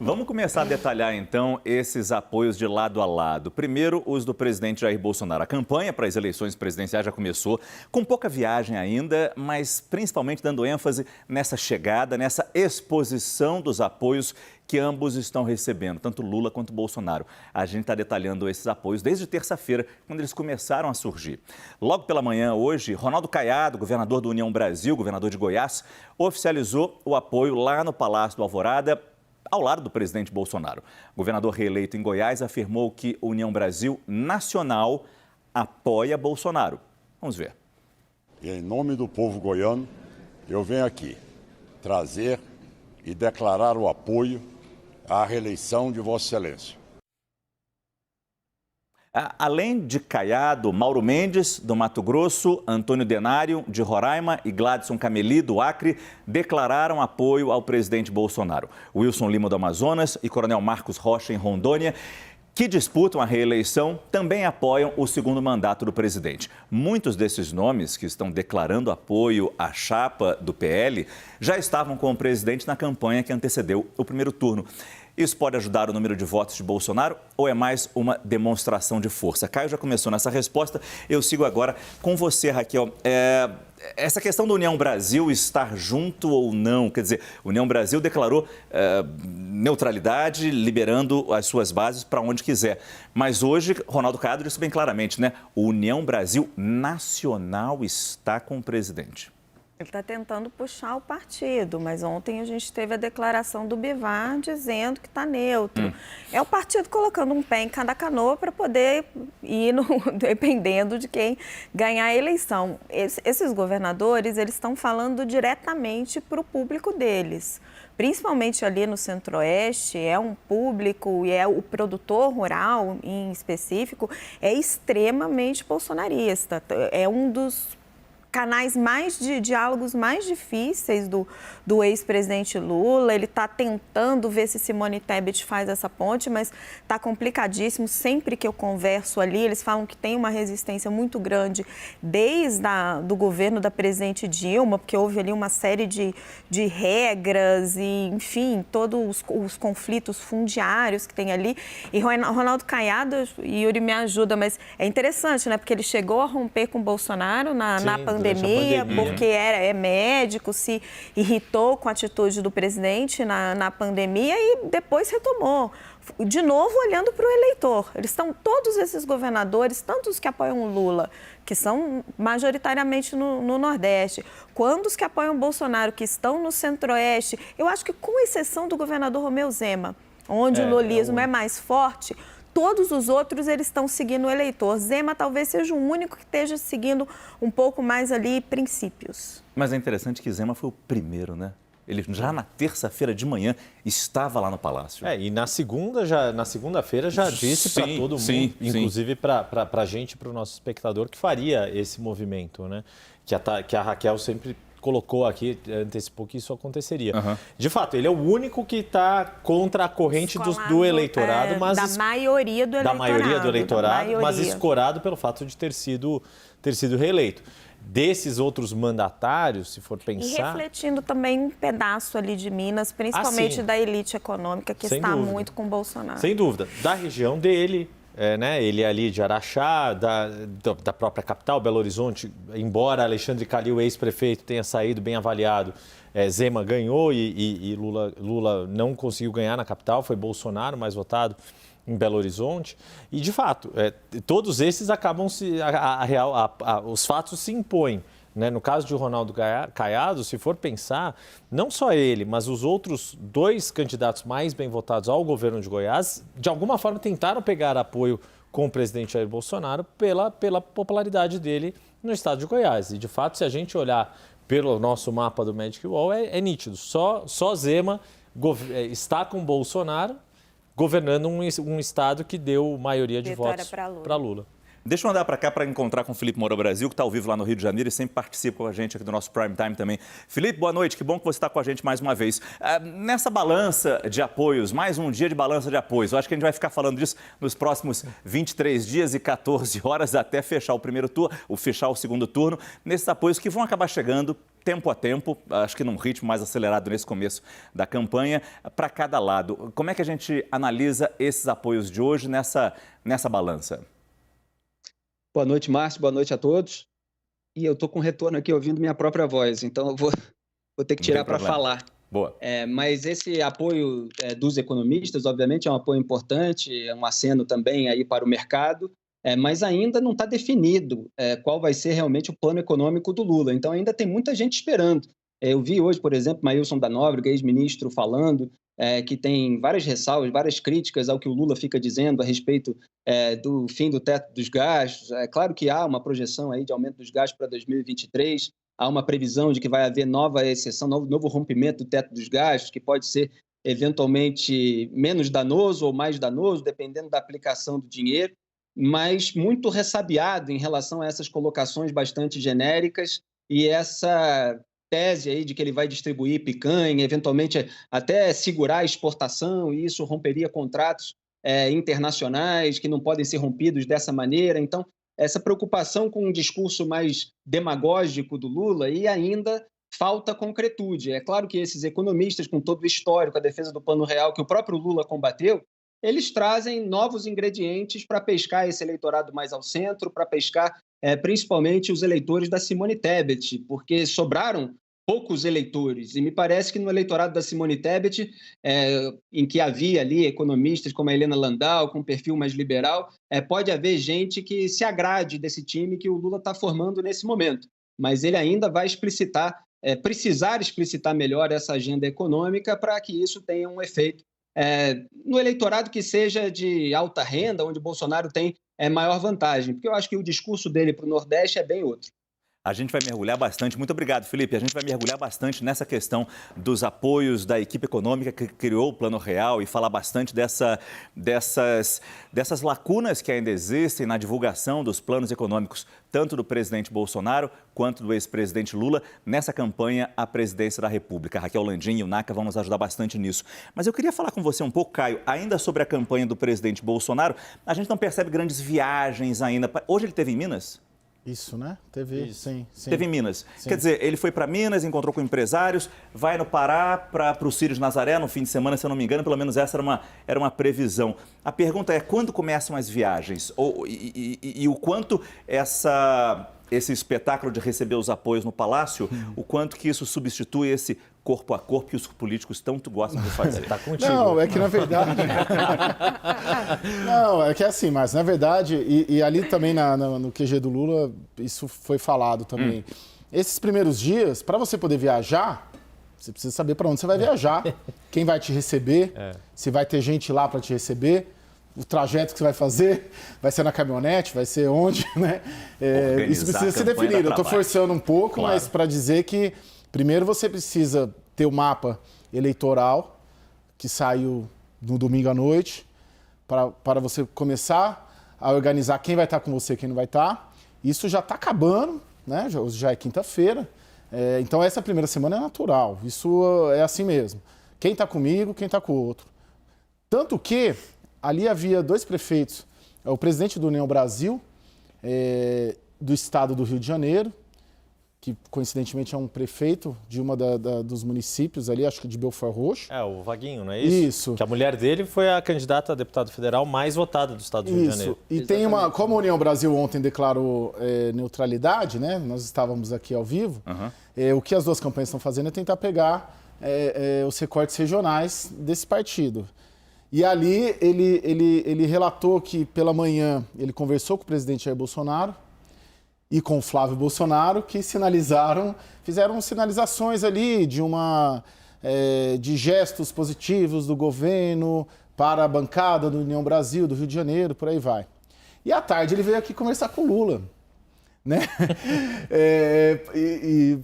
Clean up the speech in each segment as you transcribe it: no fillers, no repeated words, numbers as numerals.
Vamos começar a detalhar, então, esses apoios de lado a lado. Primeiro, os do presidente Jair Bolsonaro. A campanha para as eleições presidenciais já começou, com pouca viagem ainda, mas principalmente dando ênfase nessa chegada, nessa exposição dos apoios que ambos estão recebendo, tanto Lula quanto Bolsonaro. A gente está detalhando esses apoios desde terça-feira, quando eles começaram a surgir. Logo pela manhã, hoje, Ronaldo Caiado, governador do União Brasil, governador de Goiás, oficializou o apoio lá no Palácio do Alvorada, ao lado do presidente Bolsonaro. O governador reeleito em Goiás afirmou que a União Brasil Nacional apoia Bolsonaro. Vamos ver. E em nome do povo goiano, eu venho aqui trazer e declarar o apoio à reeleição de Vossa Excelência. Além de Caiado, Mauro Mendes, do Mato Grosso, Antônio Denário, de Roraima e Gladson Cameli, do Acre, declararam apoio ao presidente Bolsonaro. Wilson Lima, do Amazonas, e Coronel Marcos Rocha, em Rondônia, que disputam a reeleição, também apoiam o segundo mandato do presidente. Muitos desses nomes que estão declarando apoio à chapa do PL já estavam com o presidente na campanha que antecedeu o primeiro turno. Isso pode ajudar o número de votos de Bolsonaro ou é mais uma demonstração de força? Caio já começou nessa resposta, eu sigo agora com você, Raquel. Essa questão da União Brasil estar junto ou não, quer dizer, a União Brasil declarou neutralidade, liberando as suas bases para onde quiser. Mas hoje, Ronaldo Caiado disse bem claramente, né? O União Brasil Nacional está com o presidente. Ele está tentando puxar o partido, mas ontem a gente teve a declaração do Bivar dizendo que está neutro. É o partido colocando um pé em cada canoa para poder ir, dependendo de quem ganhar a eleição. Esses governadores, eles estão falando diretamente para o público deles. Principalmente ali no Centro-Oeste, é um público, e é o produtor rural em específico, é extremamente bolsonarista. É um dos canais de diálogos mais difíceis do ex-presidente Lula. Ele está tentando ver se Simone Tebet faz essa ponte, mas está complicadíssimo. Sempre que eu converso ali, eles falam que tem uma resistência muito grande desde do governo da presidente Dilma, porque houve ali uma série de regras e, enfim, todos os conflitos fundiários que tem ali. E Ronaldo Caiado, Yuri me ajuda, mas é interessante, né? Porque ele chegou a romper com o Bolsonaro na pandemia, porque é médico, se irritou com a atitude do presidente na pandemia e depois retomou. De novo, olhando para o eleitor. Eles estão, todos esses governadores, tanto os que apoiam o Lula, que são majoritariamente no Nordeste, quanto os que apoiam o Bolsonaro, que estão no Centro-Oeste, eu acho que com exceção do governador Romeu Zema, onde o lulismo é mais forte, todos os outros, eles estão seguindo o eleitor. Zema talvez seja o único que esteja seguindo um pouco mais ali princípios. Mas é interessante que Zema foi o primeiro, né? Ele já na terça-feira de manhã estava lá no Palácio. E na segunda-feira já disse para todo mundo, inclusive para a gente, para o nosso espectador, que faria esse movimento, né? Que a Raquel sempre colocou aqui, antecipou que isso aconteceria. De fato, ele é o único que está contra a corrente do eleitorado, mas da maioria do eleitorado, mas escorado pelo fato de ter sido reeleito. Desses outros mandatários, se for pensar... E refletindo também um pedaço ali de Minas, principalmente da elite econômica, que está muito com Bolsonaro. Sem dúvida. Da região dele, né? Ele é ali de Araxá, da própria capital, Belo Horizonte, embora Alexandre Calil, ex-prefeito, tenha saído bem avaliado, Zema ganhou e Lula não conseguiu ganhar na capital, foi Bolsonaro mais votado em Belo Horizonte. E, de fato, todos esses acabam os fatos se impõem. Né? No caso de Ronaldo Caiado, se for pensar, não só ele, mas os outros dois candidatos mais bem votados ao governo de Goiás, de alguma forma tentaram pegar apoio com o presidente Jair Bolsonaro pela popularidade dele no estado de Goiás. E, de fato, se a gente olhar pelo nosso mapa do Magic Wall, é nítido. Só Zema está com Bolsonaro, governando um estado que deu maioria de votos para Lula. Deixa eu andar para cá para encontrar com o Felipe Moura Brasil, que está ao vivo lá no Rio de Janeiro e sempre participa com a gente aqui do nosso Prime Time também. Felipe, boa noite, que bom que você está com a gente mais uma vez. Nessa balança de apoios, mais um dia de balança de apoios, eu acho que a gente vai ficar falando disso nos próximos 23 dias e 14 horas até fechar o primeiro turno, ou fechar o segundo turno, nesses apoios que vão acabar chegando tempo a tempo, acho que num ritmo mais acelerado nesse começo da campanha, para cada lado. Como é que a gente analisa esses apoios de hoje nessa balança? Boa noite, Márcio. Boa noite a todos. E eu estou com retorno aqui ouvindo minha própria voz, então eu vou ter que tirar para falar. Boa. Mas esse apoio dos economistas, obviamente, é um apoio importante, é um aceno também aí para o mercado, mas ainda não está definido qual vai ser realmente o plano econômico do Lula. Então ainda tem muita gente esperando. Eu vi hoje, por exemplo, Maílson da Nóbrega, ex-ministro, falando que tem várias ressalvas, várias críticas ao que o Lula fica dizendo a respeito do fim do teto dos gastos. É claro que há uma projeção aí de aumento dos gastos para 2023, há uma previsão de que vai haver nova exceção, novo rompimento do teto dos gastos, que pode ser eventualmente menos danoso ou mais danoso, dependendo da aplicação do dinheiro, mas muito ressabiado em relação a essas colocações bastante genéricas e essa tese aí de que ele vai distribuir picanha, eventualmente até segurar a exportação, e isso romperia contratos internacionais que não podem ser rompidos dessa maneira. Então, essa preocupação com um discurso mais demagógico do Lula, e ainda falta concretude. É claro que esses economistas, com todo o histórico, a defesa do Plano Real, que o próprio Lula combateu, eles trazem novos ingredientes para pescar esse eleitorado mais ao centro, para pescar principalmente os eleitores da Simone Tebet, porque sobraram poucos eleitores, e me parece que no eleitorado da Simone Tebet, em que havia ali economistas como a Helena Landau, com um perfil mais liberal, pode haver gente que se agrade desse time que o Lula está formando nesse momento, mas ele ainda vai precisar explicitar melhor essa agenda econômica para que isso tenha um efeito no eleitorado que seja de alta renda, onde o Bolsonaro tem maior vantagem, porque eu acho que o discurso dele para o Nordeste é bem outro. A gente vai mergulhar bastante, muito obrigado, Felipe, a gente vai mergulhar bastante nessa questão dos apoios da equipe econômica que criou o Plano Real e falar bastante dessas lacunas que ainda existem na divulgação dos planos econômicos, tanto do presidente Bolsonaro quanto do ex-presidente Lula, nessa campanha à presidência da República. A Raquel Landim e o NACA vão nos ajudar bastante nisso. Mas eu queria falar com você um pouco, Caio, ainda sobre a campanha do presidente Bolsonaro. A gente não percebe grandes viagens ainda. Hoje ele esteve em Minas? Isso, né? Teve, Isso. Sim. Teve em Minas. Sim. Quer dizer, ele foi para Minas, encontrou com empresários, vai no Pará para o Círio de Nazaré no fim de semana, se eu não me engano, pelo menos essa era uma previsão. A pergunta é, quando começam as viagens? E o quanto esse espetáculo de receber os apoios no Palácio, o quanto que isso substitui esse corpo a corpo que os políticos tanto gostam de fazer? Tá contigo. Não, é que na verdade... Não, é que é assim, mas na verdade, e ali também no QG do Lula, isso foi falado também. Esses primeiros dias, para você poder viajar, você precisa saber para onde você vai viajar, quem vai te receber, se vai ter gente lá para te receber, o trajeto que você vai fazer, vai ser na caminhonete, vai ser onde, né? Isso precisa ser definido. Eu estou forçando um pouco, claro, mas para dizer que primeiro você precisa ter o mapa eleitoral que saiu no domingo à noite, para você começar a organizar quem vai estar com você e quem não vai estar. Isso já está acabando, né? Já é quinta-feira. Então essa primeira semana é natural. Isso é assim mesmo. Quem está comigo, quem está com o outro. Tanto que ali havia dois prefeitos, o presidente do União Brasil, do estado do Rio de Janeiro, que coincidentemente é um prefeito de uma dos municípios ali, acho que de Belford Roxo. O Vaguinho, não é isso? Isso. Que a mulher dele foi a candidata a deputado federal mais votada do estado do Rio de Janeiro. E tem como a União Brasil ontem declarou neutralidade, né? Nós estávamos aqui ao vivo, o que as duas campanhas estão fazendo é tentar pegar os recortes regionais desse partido. E ali ele relatou que pela manhã ele conversou com o presidente Jair Bolsonaro e com o Flávio Bolsonaro, que fizeram sinalizações ali de gestos positivos do governo para a bancada do União Brasil, do Rio de Janeiro, por aí vai. E à tarde ele veio aqui conversar com o Lula. né? E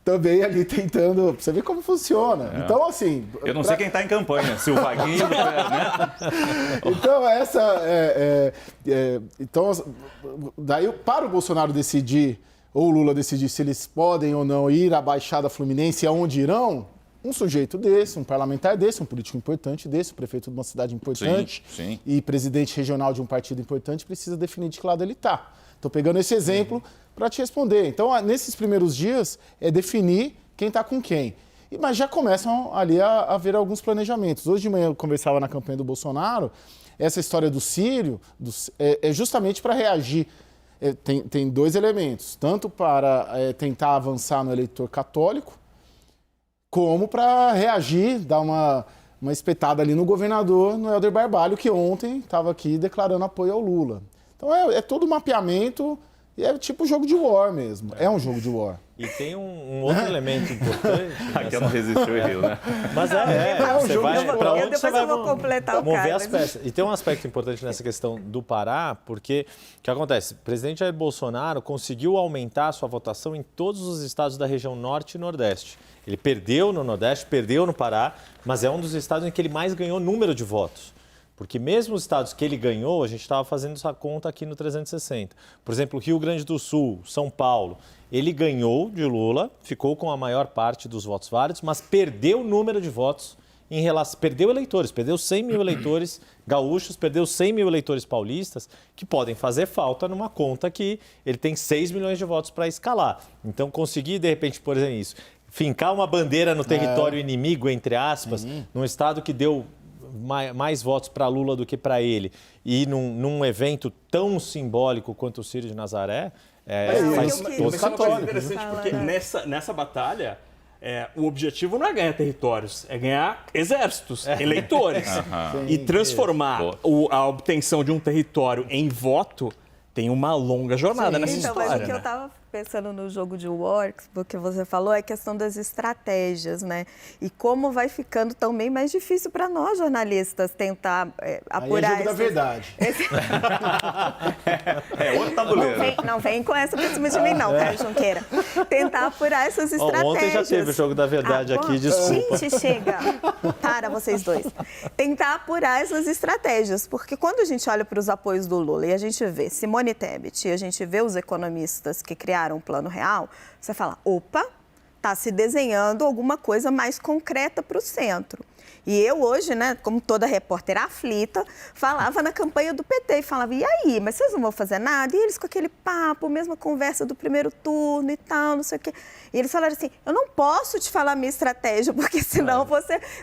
também ali tentando... Você vê como funciona. Então, assim... Eu não sei quem está em campanha, se o Vaguinho, né? Então, então, daí, para o Bolsonaro decidir, ou o Lula decidir se eles podem ou não ir à Baixada Fluminense e aonde irão, um sujeito desse, um parlamentar desse, um político importante desse, um prefeito de uma cidade importante sim. E presidente regional de um partido importante precisa definir de que lado ele está. Estou pegando esse exemplo para te responder. Então, nesses primeiros dias, é definir quem está com quem. Mas já começam ali a haver alguns planejamentos. Hoje de manhã eu conversava na campanha do Bolsonaro, essa história do Sírio é justamente para reagir. Tem dois elementos, tanto para tentar avançar no eleitor católico, como para reagir, dar uma espetada ali no governador, no Helder Barbalho, que ontem estava aqui declarando apoio ao Lula. Então é todo um e é tipo jogo de war mesmo. É um jogo de war. E tem um outro elemento importante. Aqui eu não resistiu e riu, né? Mas um você jogo vai de war. para onde Depois você vai eu vou completar o mover cara, as peças. E tem um aspecto importante nessa questão do Pará, porque o que acontece? O presidente Jair Bolsonaro conseguiu aumentar a sua votação em todos os estados da região norte e nordeste. Ele perdeu no Nordeste, perdeu no Pará, mas é um dos estados em que ele mais ganhou número de votos. Porque mesmo os estados que ele ganhou, a gente estava fazendo essa conta aqui no 360. Por exemplo, Rio Grande do Sul, São Paulo, ele ganhou de Lula, ficou com a maior parte dos votos válidos, mas perdeu o número de votos em relação... Perdeu eleitores, perdeu 100 mil eleitores gaúchos, perdeu 100 mil eleitores paulistas, que podem fazer falta numa conta que ele tem 6 milhões de votos para escalar. Então, conseguir, de repente, por exemplo, isso, fincar uma bandeira no território inimigo, entre aspas, num estado que deu mais votos para Lula do que para ele, e num evento tão simbólico quanto o Círio de Nazaré, faz todo Mas é uma coisa sentido. interessante, porque nessa batalha, o objetivo não é ganhar territórios, é ganhar exércitos, eleitores. E transformar a obtenção de um território em voto tem uma longa jornada nessa Então, história. mas o que eu estava pensando no jogo de war, porque você falou, é a questão das estratégias, né? E como vai ficando também mais difícil para nós, jornalistas, tentar apurar... Aí é jogo da verdade. Outro tabuleiro. Não vem com essa pra cima de mim, não, Caio Junqueira. Tentar apurar essas estratégias. Ontem já teve o jogo da verdade aqui, desculpa. Gente, chega. Para vocês dois. Tentar apurar essas estratégias, porque quando a gente olha para os apoios do Lula e a gente vê Simone Tebet e a gente vê os economistas que criaram o Plano Real, você fala, opa, está se desenhando alguma coisa mais concreta para o centro. E eu hoje, né, como toda repórter aflita, falava na campanha do PT e falava, e aí, mas vocês não vão fazer nada? E eles com aquele papo, mesma conversa do primeiro turno e tal, não sei o quê. E eles falaram assim, eu não posso te falar minha estratégia, porque senão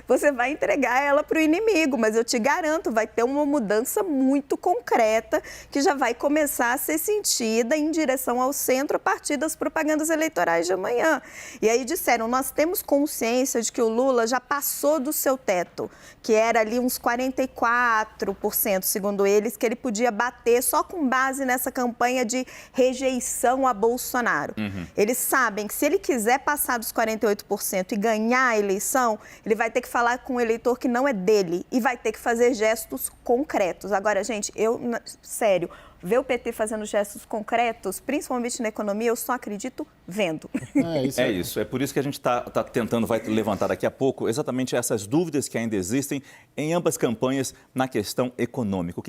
você vai entregar ela para o inimigo, mas eu te garanto, vai ter uma mudança muito concreta que já vai começar a ser sentida em direção ao centro a partir das propagandas eleitorais de amanhã. E aí disseram, nós temos consciência de que o Lula já passou do seu teto, que era ali uns 44%, segundo eles, que ele podia bater só com base nessa campanha de rejeição a Bolsonaro. Eles sabem que se ele quiser passar dos 48% e ganhar a eleição, ele vai ter que falar com um eleitor que não é dele e vai ter que fazer gestos concretos. Agora, gente, sério, ver o PT fazendo gestos concretos, principalmente na economia, eu só acredito vendo. É isso. É por isso que a gente está tentando, vai levantar daqui a pouco, exatamente essas dúvidas que ainda existem em ambas campanhas na questão econômica.